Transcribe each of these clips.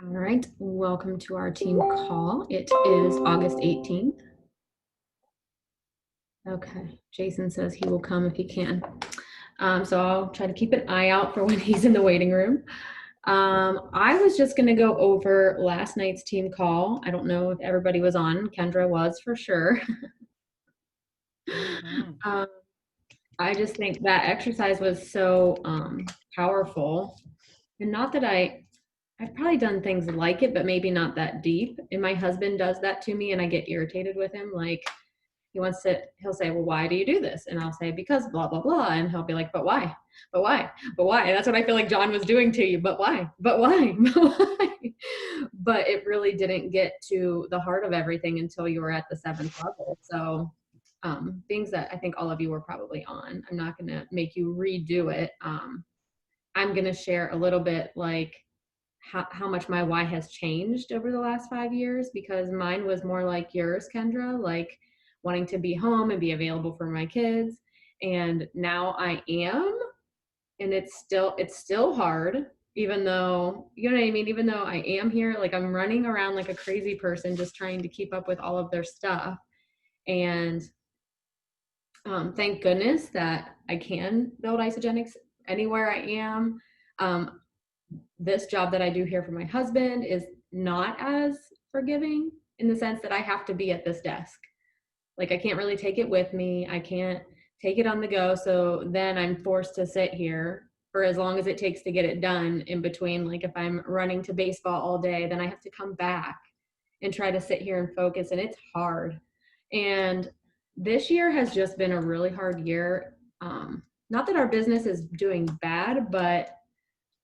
All right, welcome to our team call. It is August 18th. Okay, Jason says he will come if he can. So I'll try to keep an eye out for when he's in the waiting room. I was just going to go over last night's team call. I don't know if everybody was on. Kendra was for sure. Mhm. um, I just think that exercise was so powerful. And not that I've probably done things like it, but maybe not that deep. And my husband does that to me, and I get irritated with him. Like, he'll say, well, why do you do this? And I'll say, because blah, blah, blah. And he'll be like, but why? But why? But why? And that's what I feel like John was doing to you. But why? But why? But why? But it really didn't get to the heart of everything until you were at the seventh level. So, things that I think all of you were probably on. I'm not going to make you redo it. I'm going to share a little bit like how much my why has changed over the last 5 years, because mine was more like yours, Kendra, like wanting to be home and be available for my kids. And now I am, and it's still hard, even though, you know what I mean, even though I am here, like I'm running around like a crazy person just trying to keep up with all of their stuff. And thank goodness that I can build Isogenics anywhere I am. Um, this job that I do here for my husband is not as forgiving, in the sense that I have to be at this desk. Like, I can't really take it with me. I can't take it on the go. So then I'm forced to sit here for as long as it takes to get it done in between. Like, if I'm running to baseball all day, then I have to come back and try to sit here and focus. And it's hard. And this year has just been a really hard year. Not that our business is doing bad, but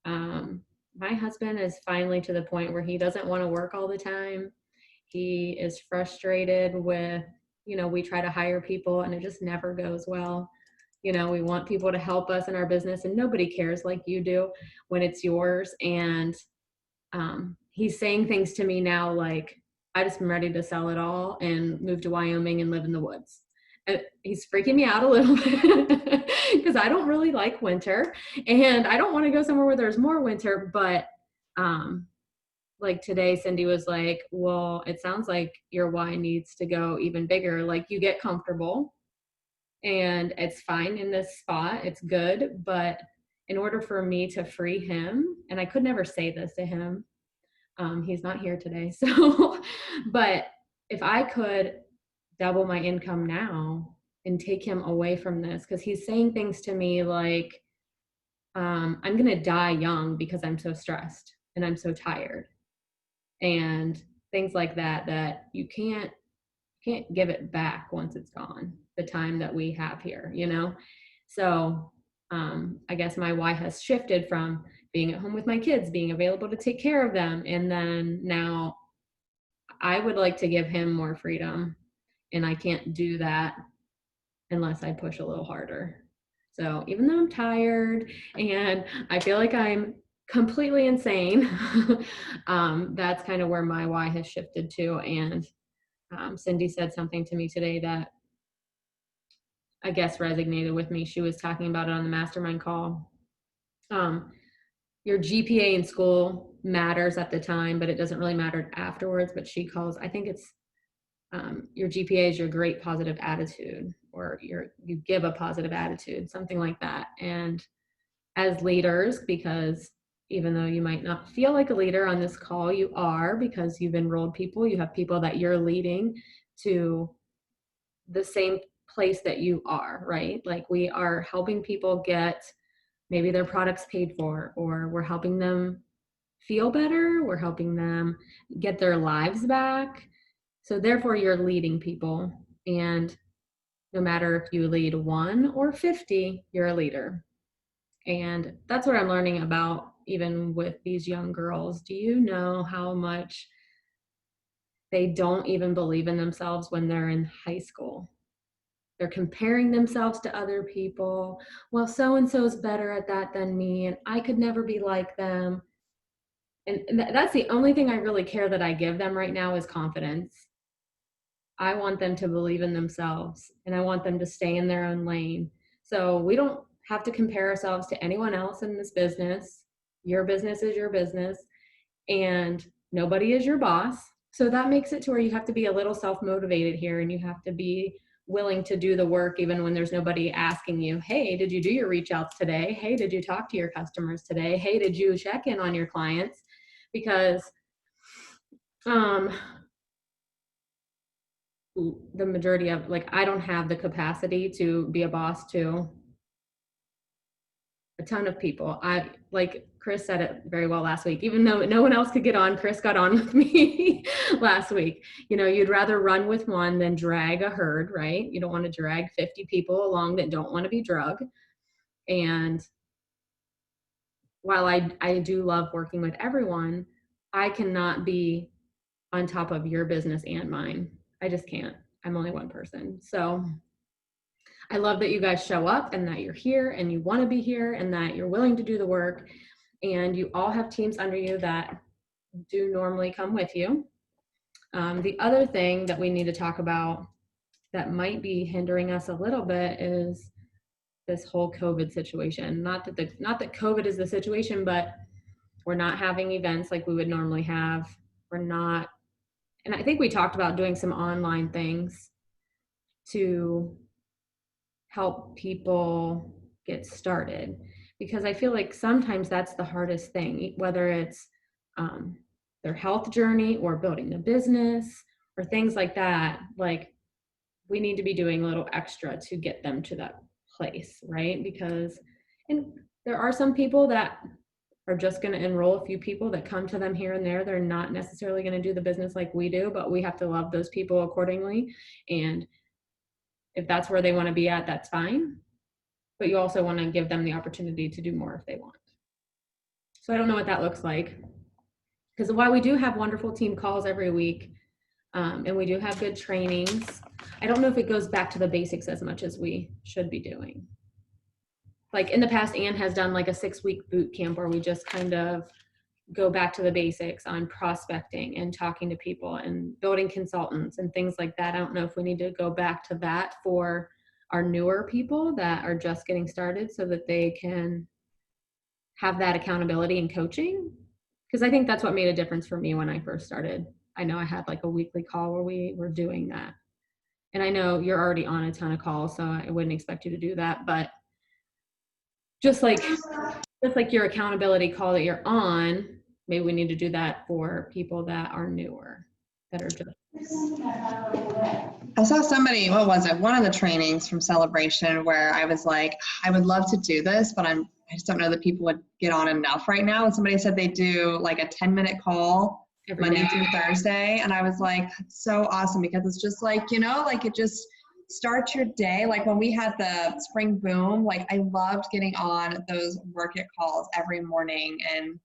um, my husband is finally to the point where he doesn't want to work all the time. He is frustrated with, we try to hire people and it just never goes well. We want people to help us in our business, and nobody cares like you do when it's yours. And he's saying things to me now like, I just am ready to sell it all and move to Wyoming and live in the woods. He's freaking me out a little bit because I don't really like winter, and I don't want to go somewhere where there's more winter. But um, like today, Cindy was like, well, it sounds like your why needs to go even bigger. Like, you get comfortable and it's fine in this spot, it's good. But in order for me to free him, and I could never say this to him, he's not here today. So, but if I could double my income now and take him away from this, because he's saying things to me like, I'm going to die young because I'm so stressed and I'm so tired, and things like that, that you can't give it back once it's gone, the time that we have here. So I guess my why has shifted from being at home with my kids, being available to take care of them, and then now I would like to give him more freedom, and I can't do that unless I push a little harder. So even though I'm tired and I feel like I'm completely insane, that's kind of where my why has shifted to. And Cindy said something to me today that I guess resonated with me. She was talking about it on the mastermind call. Um, your GPA in school matters at the time, but it doesn't really matter afterwards. But she calls, I think it's your GPA is your great positive attitude, or you give a positive attitude, something like that. And as leaders, because even though you might not feel like a leader on this call, you are, because you've enrolled people, you have people that you're leading to the same place that you are, right? Like, we are helping people get maybe their products paid for, or we're helping them feel better, we're helping them get their lives back. So therefore, you're leading people. And no matter if you lead 1 or 50, you're a leader. And that's what I'm learning about, even with these young girls. Do you know how much they don't even believe in themselves when they're in high school? They're comparing themselves to other people. Well, so and so is better at that than me, and I could never be like them. And that's the only thing I really care that I give them right now, is confidence. I want them to believe in themselves, and I want them to stay in their own lane. So we don't have to compare ourselves to anyone else in this business. Your business is your business. and nobody is your boss. So that makes it to where you have to be a little self-motivated here, and you have to be willing to do the work even when there's nobody asking you, hey, did you do your reach outs today? Hey, did you talk to your customers today? Hey, did you check in on your clients? Because um, the majority of, like, I don't have the capacity to be a boss to a ton of people. I, like Chris said it very well last week, even though no one else could get on, Chris got on with me last week. You know, you'd rather run with one than drag a herd, right? You don't want to drag 50 people along that don't want to be drugged. And while I do love working with everyone, I cannot be on top of your business and mine. I just can't. I'm only one person. So I love that you guys show up and that you're here and you want to be here and that you're willing to do the work, and you all have teams under you that do normally come with you. The other thing that we need to talk about that might be hindering us a little bit is this whole COVID situation. Not that COVID is the situation, but we're not having events like we would normally have. We're not, and I think we talked about doing some online things to help people get started, because I feel like sometimes that's the hardest thing, whether it's their health journey or building the business or things like that. Like, we need to be doing a little extra to get them to that place, right? Because, and there are some people that are just going to enroll a few people that come to them here and there. They're not necessarily going to do the business like we do, but we have to love those people accordingly. And if that's where they want to be at, that's fine. But you also want to give them the opportunity to do more if they want. So I don't know what that looks like. Because while we do have wonderful team calls every week, and we do have good trainings, I don't know if it goes back to the basics as much as we should be doing. Like in the past, Anne has done like a 6-week boot camp where we just kind of go back to the basics on prospecting and talking to people and building consultants and things like that. I don't know if we need to go back to that for our newer people that are just getting started so that they can have that accountability and coaching. Because I think that's what made a difference for me when I first started. I know I had like a weekly call where we were doing that. And I know you're already on a ton of calls, so I wouldn't expect you to do that. But just like your accountability call that you're on, maybe we need to do that for people that are newer, that are just. I saw somebody, what was it? One of the trainings from Celebration where I was like, I would love to do this, but I just don't know that people would get on enough right now. And somebody said they do like a 10-minute call Monday through Thursday. And I was like, that's so awesome, because it's just like, you know, like it just starts your day. Like when we had the spring boom, like I loved getting on those work it calls every morning. And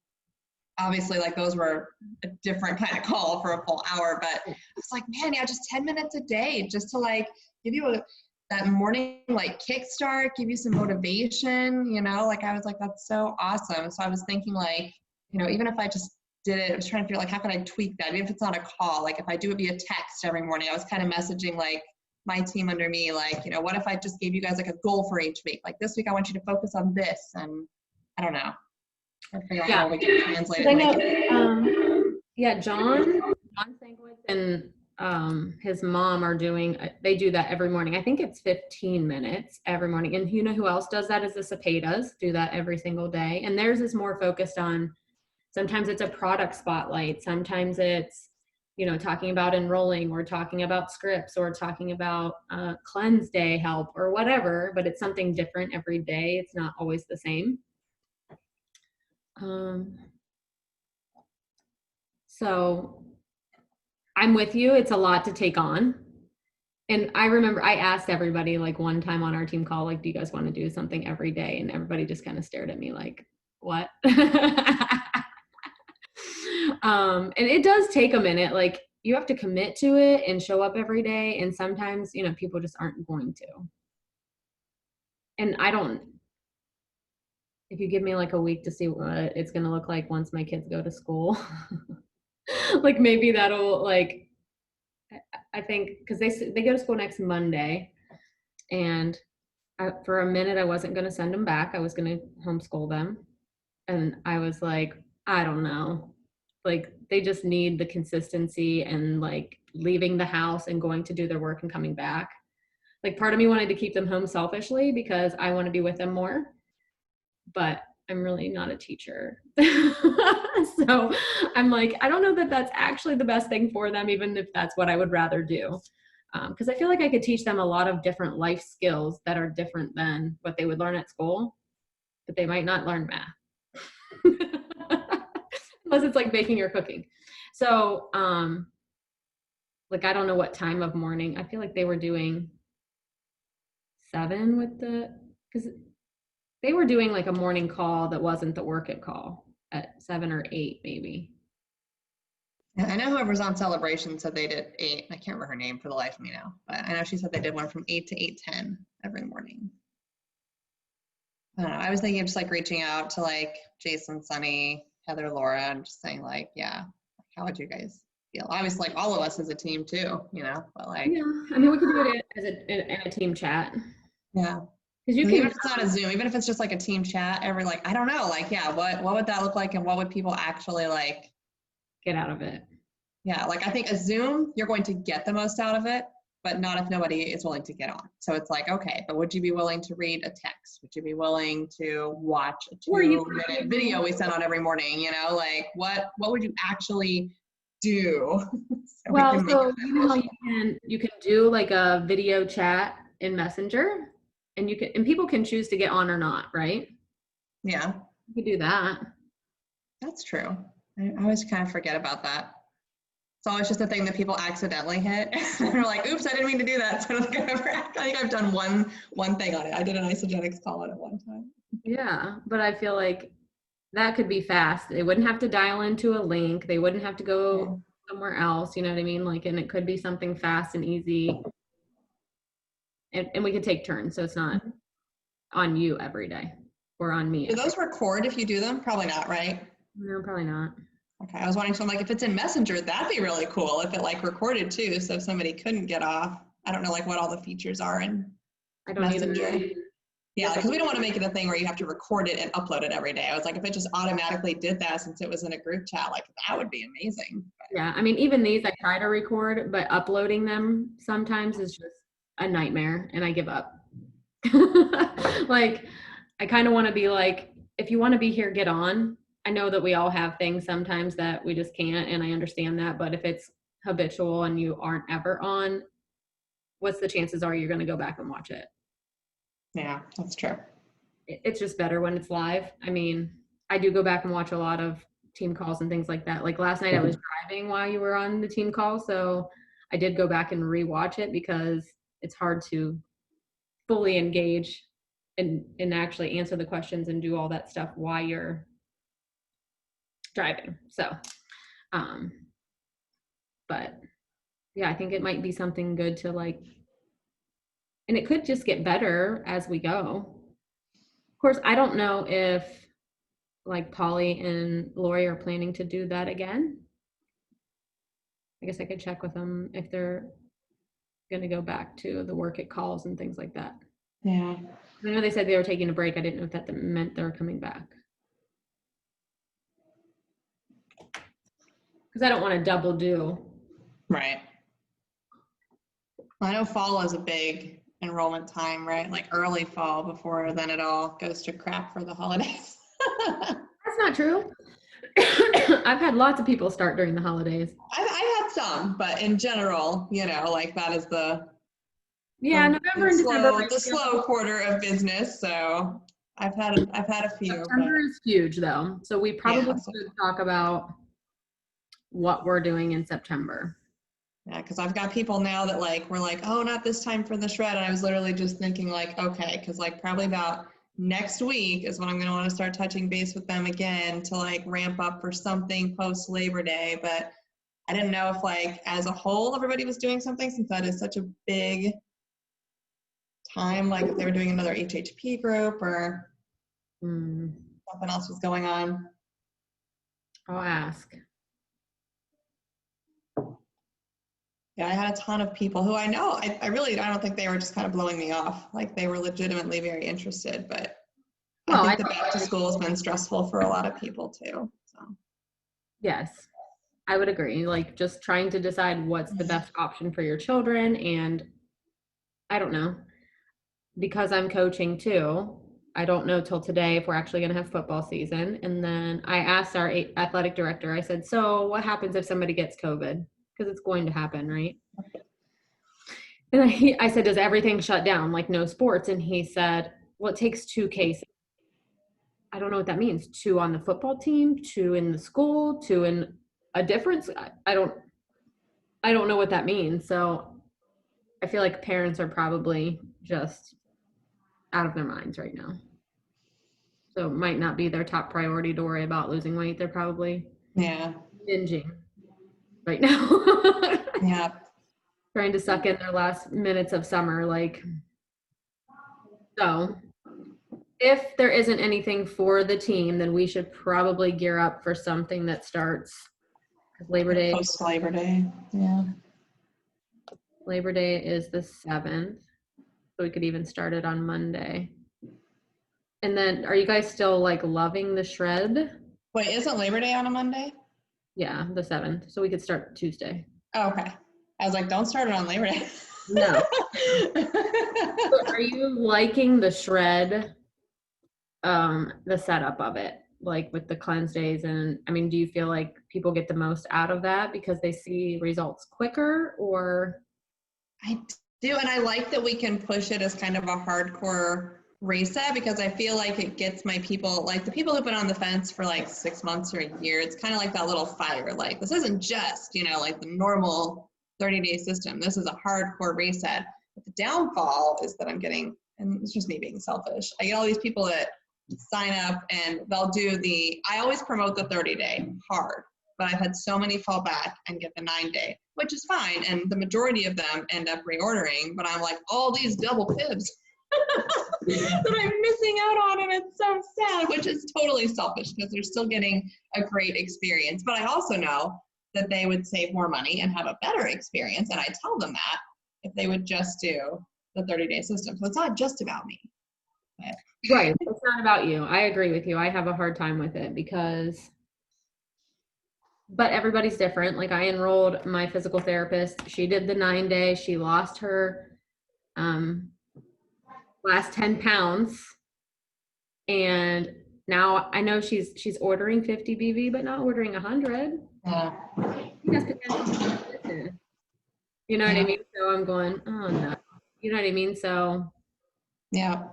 obviously like those were a different kind of call for a full hour, but I was like, man, yeah, just 10 minutes a day just to like give you that morning like kickstart, give you some motivation, you know, like I was like, that's so awesome. So I was thinking like, you know, even if I just did it, I was trying to figure like, how can I tweak that? Even if it's not a call, like if I do it via text every morning, I was kind of messaging like my team under me, like, you know, what if I just gave you guys like a goal for each week? Like this week, I want you to focus on this. And I don't know. I figure out how we can translate it. Yeah, John Sankwitz and his mom are doing, they do that every morning. I think it's 15 minutes every morning. And you know who else does that is the Cepedas, do that every single day. And theirs is more focused on, sometimes it's a product spotlight. Sometimes it's, you know, talking about enrolling or talking about scripts or talking about cleanse day help or whatever, but it's something different every day. It's not always the same. So I'm with you. It's a lot to take on. And I remember I asked everybody like one time on our team call, like, do you guys want to do something every day? And everybody just kind of stared at me like, what? And it does take a minute. Like you have to commit to it and show up every day. And sometimes, you know, people just aren't going to. And if you give me like a week to see what it's going to look like once my kids go to school, like maybe that'll like, I think, because they go to school next Monday, and for a minute I wasn't going to send them back. I was going to homeschool them, and I was like, I don't know. Like they just need the consistency and like leaving the house and going to do their work and coming back. Like part of me wanted to keep them home selfishly because I want to be with them more, but I'm really not a teacher. So I'm like, I don't know that that's actually the best thing for them, even if that's what I would rather do. Because I feel like I could teach them a lot of different life skills that are different than what they would learn at school, but they might not learn math. Unless it's like baking or cooking. So, like, I don't know what time of morning. I feel like they were doing 7 with because they were doing like a morning call that wasn't the work it call at 7 or 8, maybe. Yeah, I know whoever's on Celebration said they did 8. I can't remember her name for the life of me now, but I know she said they did one from 8 to 8:10 every morning. I don't know. I was thinking of just like reaching out to like Jason, Sunny, Heather, Laura, and just saying like, yeah, how would you guys feel? Obviously, like all of us as a team too, but like, Yeah, I mean, we could do it as in a team chat. yeah. Because you Even can, if it's not a Zoom, even if it's just like a team chat, every like, I don't know, like, yeah, what would that look like and what would people actually like? get out of it. Yeah, like I think a Zoom, you're going to get the most out of it, but not if nobody is willing to get on. So it's like, okay, but would you be willing to read a text? Would you be willing to watch a 2-minute video we send out every morning? Like what would you actually do? Well, so you know how you can do like a video chat in Messenger, and people can choose to get on or not, right? Yeah, You could do that. that's true. I always kind of forget about that. It's always just a thing that people accidentally hit. And they're like, oops, I didn't mean to do that. So I think I've done one thing on it. I did an Isogenics call on it one time. Yeah, but I feel like that could be fast. They wouldn't have to dial into a link. They wouldn't have to go somewhere else. You know what I mean? Like, and it could be something fast and easy. And we could take turns. So it's not on you every day or on me. Do those record if you do them? Probably not, right? No, probably not. Okay, I was wondering, so I'm like, if it's in Messenger, that'd be really cool if it like recorded too. So if somebody couldn't get off, I don't know like what all the features are in I don't Messenger. either. Yeah, because we don't want to make it a thing where you have to record it and upload it every day. I was like, if it just automatically did that since it was in a group chat, like that would be amazing. Yeah, I mean, even these I try to record, but uploading them sometimes is just a nightmare, and I give up. Like, I kind of want to be like, if you want to be here, get on. I know that we all have things sometimes that we just can't, and I understand that. But if it's habitual and you aren't ever on, what's the chances are you're going to go back and watch it? Yeah, that's true. It's just better when it's live. I mean, I do go back and watch a lot of team calls and things like that. Like last night I was driving while you were on the team call, so I did go back and rewatch it because it's hard to fully engage and actually answer the questions and do all that stuff while you're driving. So, but yeah, I think it might be something good to like, and it could just get better as we go. Of course, I don't know if like Polly and Lori are planning to do that again. I guess I could check with them if they're going to go back to the work it calls and things like that. Yeah. I know they said they were taking a break. I didn't know if that meant they were coming back. Because I don't want to double do. Right. I know fall is a big enrollment time, right? Like early fall before then it all goes to crap for the holidays. That's not true. I've had lots of people start during the holidays. I've had some, but in general, like that is the November and December. The slow quarter of business. So I've had a few. September is huge though, so we probably should talk about what we're doing in September. Yeah, because I've got people now that like we're like, oh, not this time for the shred, and I was literally just thinking like, okay, because like probably about next week is when I'm going to want to start touching base with them again to like ramp up for something post Labor Day. But I didn't know if like as a whole everybody was doing something since that is such a big time, like if they were doing another HHP group or something else was going on. I'll ask. Yeah, I had a ton of people who I know, I don't think they were just kind of blowing me off. Like they were legitimately very interested, but I think the back to school has been stressful for a lot of people too. So. Yes. I would agree. Like just trying to decide what's the best option for your children. And I don't know, because I'm coaching too. I don't know till today if we're actually going to have football season. And then I asked our athletic director, I said, so what happens if somebody gets COVID? Because it's going to happen, right? And I said, does everything shut down, like no sports? And he said, well, it takes 2 cases. I don't know what that means. 2 on the football team, 2 in the school, 2 in a difference. I don't know what that means. So I feel like parents are probably just out of their minds right now. So it might not be their top priority to worry about losing weight. They're probably binging right now. Yeah. Trying to suck in their last minutes of summer. Like, so if there isn't anything for the team, then we should probably gear up for something that starts Labor Day. Post Labor Day. Yeah. Labor Day is the 7th. So we could even start it on Monday. And then are you guys still like loving the shred? Wait, isn't Labor Day on a Monday? Yeah, the 7th. So we could start Tuesday. Oh, okay. I was like, don't start it on Labor Day. No. So are you liking the shred, the setup of it, like with the cleanse days? And I mean, do you feel like people get the most out of that because they see results quicker, or? I do, and I like that we can push it as kind of a hardcore reset, because I feel like it gets my people, like the people who've been on the fence for like 6 months or a year, it's kind of like that little fire. Like, this isn't just, like the normal 30-day system. This is a hardcore reset. But the downfall is that I'm getting, and it's just me being selfish, I get all these people that sign up and they'll do I always promote the 30-day hard, but I've had so many fall back and get the 9-day, which is fine. And the majority of them end up reordering, but I'm like, all these double pibs that I'm missing out on, and it's so sad, which is totally selfish because they're still getting a great experience. But I also know that they would save more money and have a better experience, and I tell them that if they would just do the 30-day system. So it's not just about me. But. Right. It's not about you. I agree with you. I have a hard time with it but everybody's different. Like, I enrolled my physical therapist. She did the 9-day. She lost her last 10 pounds. And now I know she's ordering 50 BV, but not ordering 100. Yeah. You know what I mean? So I'm going, oh no. You know what I mean? So yeah.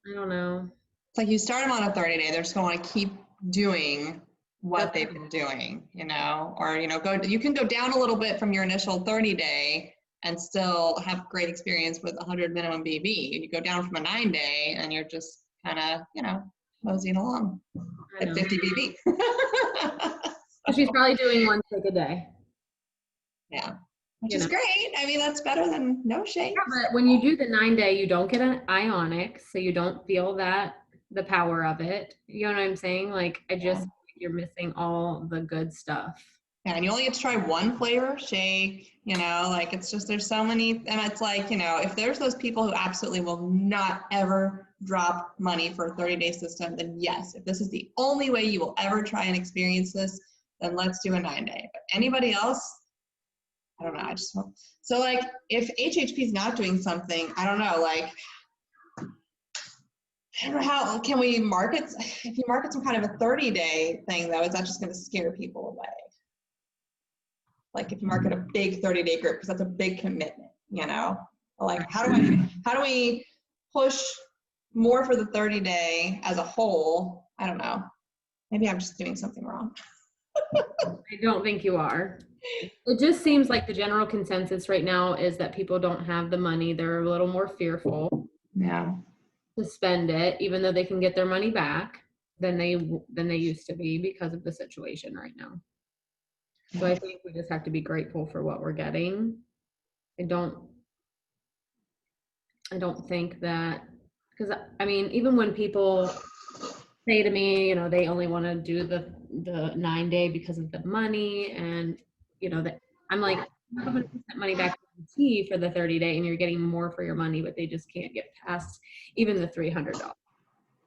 I don't know. It's like you start them on a 30-day, they're just going to keep doing what they've been doing, or, you can go down a little bit from your initial 30-day and still have great experience with 100 minimum BV. You go down from a 9-day and you're just kind of, moseying along at 50 BV. So she's probably doing 1 shake a day. Yeah. Which is great. I mean, that's better than no shake. Yeah, but when you do the 9-day, you don't get an ionic, so you don't feel the power of it. You know what I'm saying? Like, you're missing all the good stuff. Yeah, and you only get to try one flavor shake, like it's just, there's so many, and it's like, if there's those people who absolutely will not ever drop money for a 30-day system, then yes, if this is the only way you will ever try and experience this, then let's do a 9-day. But anybody else, I don't know. So like, if HHP is not doing something, I don't know, like, I don't know how can we market, if you market some kind of a 30-day thing though, is that just going to scare people away? Like if you market a big 30-day group, because that's a big commitment, like how do we push more for the 30-day as a whole? I don't know. Maybe I'm just doing something wrong. I don't think you are. It just seems like the general consensus right now is that people don't have the money. They're a little more fearful. Yeah. To spend it, even though they can get their money back than they used to be because of the situation right now. So I think we just have to be grateful for what we're getting. I don't think that, because I mean, even when people say to me, they only want to do the 9-day because of the money, and that I'm like, 100% money back for the 30-day, and you're getting more for your money, but they just can't get past even the $300.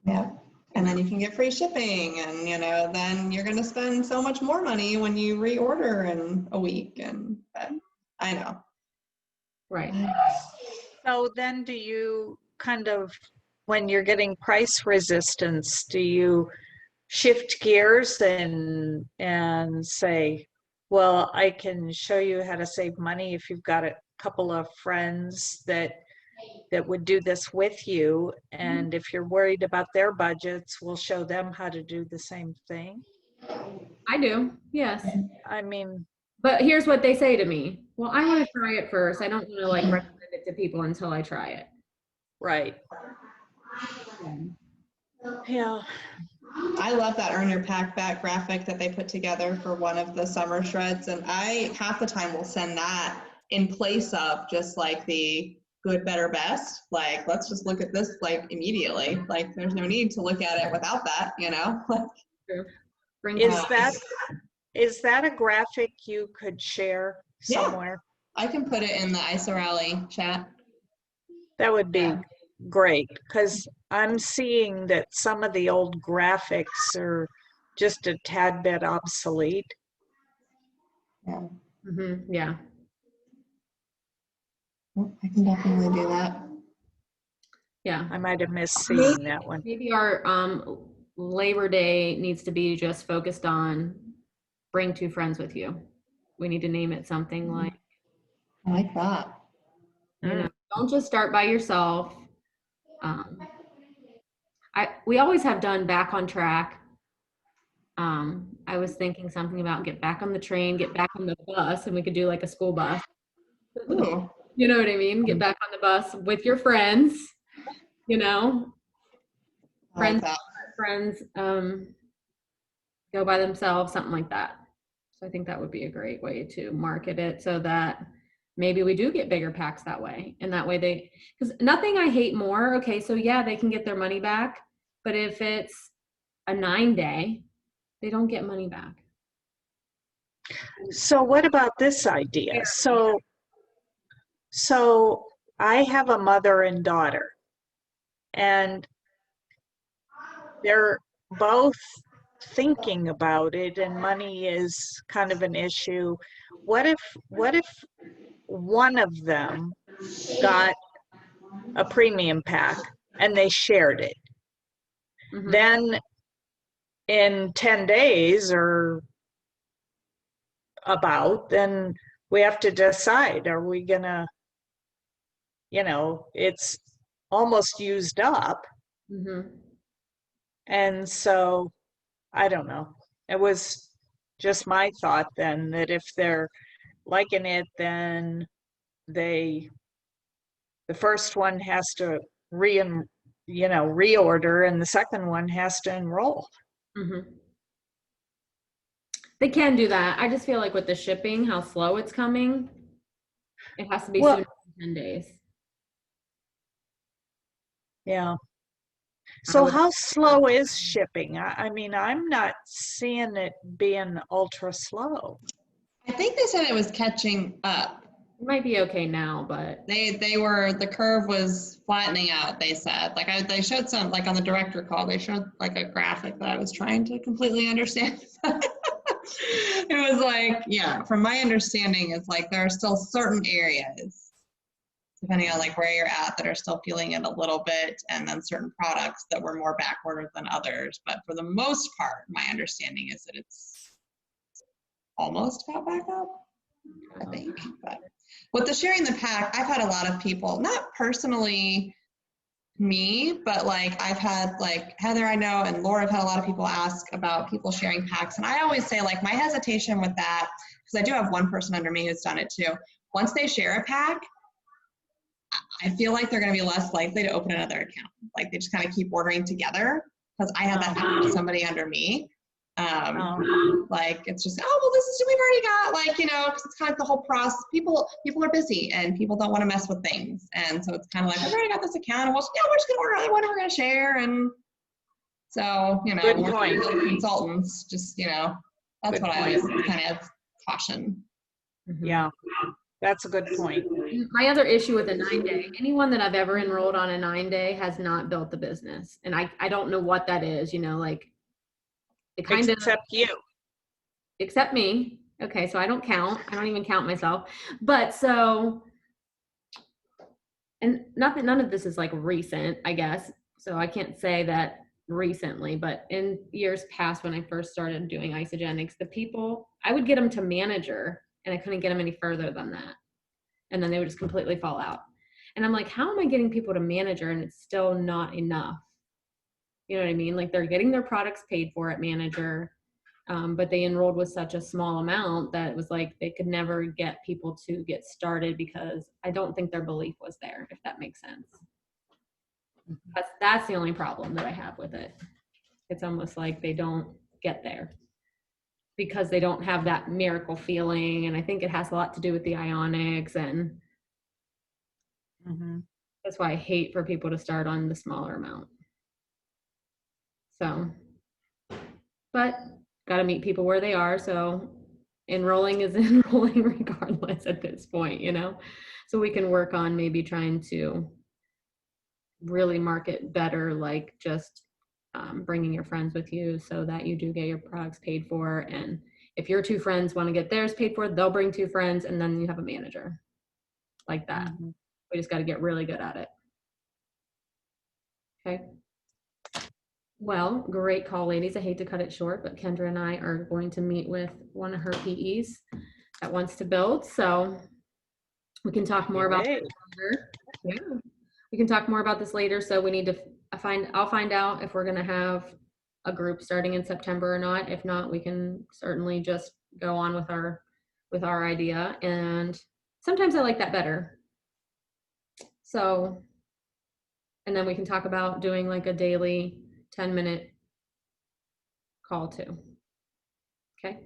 Yeah. And then you can get free shipping, and then you're going to spend so much more money when you reorder in a week. And I know. Right. So then do you kind of, when you're getting price resistance, do you shift gears and say, well, I can show you how to save money if you've got a couple of friends that would do this with you, and if you're worried about their budgets, we'll show them how to do the same thing? I do, yes. I mean, But here's what they say to me. Well, I want to try it first. I don't want to like recommend it to people until I try it. right. Yeah. I love that Earn Your Pack Back graphic that they put together for one of the summer shreds. And I half the time will send that in place of just like the good, better, best. Like, let's just look at this like immediately. Like, there's no need to look at it without that, True. Is that a graphic you could share somewhere? Yeah, I can put it in the ISO Rally chat. That would be great, because I'm seeing that some of the old graphics are just a tad bit obsolete. Yeah. Mm-hmm. Yeah. I can definitely do that. Yeah. I might have missed seeing that one. Maybe our Labor Day needs to be just focused on bring 2 friends with you. We need to name it something like, I like that. Don't just start by yourself. We always have done back on track. I was thinking something about get back on the train, get back on the bus, and we could do like a school bus. Ooh. You know what I mean? Get back on the bus with your friends, friends go by themselves, something like that. So I think that would be a great way to market it, so that maybe we do get bigger packs that way. And that way because nothing I hate more, okay, so yeah, they can get their money back, but if it's a 9-day, they don't get money back. So what about this idea? So I have a mother and daughter, and they're both thinking about it, and money is kind of an issue. What if one of them got a premium pack and they shared it? Mm-hmm. Then in 10 days or then we have to decide, are we gonna, it's almost used up. Mm-hmm. And so I don't know. It was just my thought then, that if they're liking it, then the first one has to reorder, and the second one has to enroll. Mm-hmm. They can do that. I just feel like with the shipping, how slow it's coming, it has to be sooner than 10 days. Yeah. So how slow is shipping? I mean, I'm not seeing it being ultra slow. I think they said it was catching up. It might be okay now, but the curve was flattening out, they said. Like they showed some, like on the director call, they showed like a graphic that I was trying to completely understand. It was like, yeah, from my understanding, it's like there are still certain areas, depending on like where you're at, that are still feeling it a little bit, and then certain products that were more backordered than others. But for the most part, my understanding is that it's almost got back up, I think. But with the sharing the pack, I've had a lot of people, not personally me, but like I've had like Heather, I know, and Laura have had a lot of people ask about people sharing packs. And I always say like my hesitation with that, because I do have one person under me who's done it too. Once they share a pack, I feel like they're going to be less likely to open another account. Like they just kind of keep ordering together, because I had that happen with somebody under me. Like it's just, oh, well, we've already got, like, because it's kind of the whole process. People are busy and people don't want to mess with things. And so it's kind of like, I've already got this account, and we're just going to order another one, and we're going to share. And so, Good point. Consultants, just, that's good what point. I always kind of caution. Yeah, that's a good point. My other issue with a 9-day, anyone that I've ever enrolled on a 9-day has not built the business. And I don't know what that is, like it kind of, Except you. except me. Okay, so I don't count. I don't even count myself. But so, and none of this is like recent, I guess. So I can't say that recently, but in years past when I first started doing Isogenics, the people, I would get them to manager and I couldn't get them any further than that. And then they would just completely fall out. And I'm like, how am I getting people to manager and it's still not enough? You know what I mean? Like they're getting their products paid for at manager, but they enrolled with such a small amount that it was like they could never get people to get started because I don't think their belief was there, if that makes sense. That's the only problem that I have with it. It's almost like they don't get there because they don't have that miracle feeling. And I think it has a lot to do with the ionics. And that's why I hate for people to start on the smaller amount. So, but got to meet people where they are. So enrolling is enrolling regardless at this point, so we can work on maybe trying to really market better, like just bringing your friends with you so that you do get your products paid for. And if your 2 friends want to get theirs paid for, they'll bring 2 friends and then you have a manager like that. We just got to get really good at it. Okay. Well, great call, ladies. I hate to cut it short, but Kendra and I are going to meet with one of her PEs that wants to build. So we can talk more about this later. Yeah. We can talk more about this later. So we need to I'll find out if we're going to have a group starting in September or not. If not, we can certainly just go on with our idea. And sometimes I like that better. So, and then we can talk about doing like a daily 10-minute call too. Okay.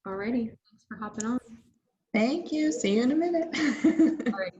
Alrighty. Thanks for hopping on. Thank you. See you in a minute. All right.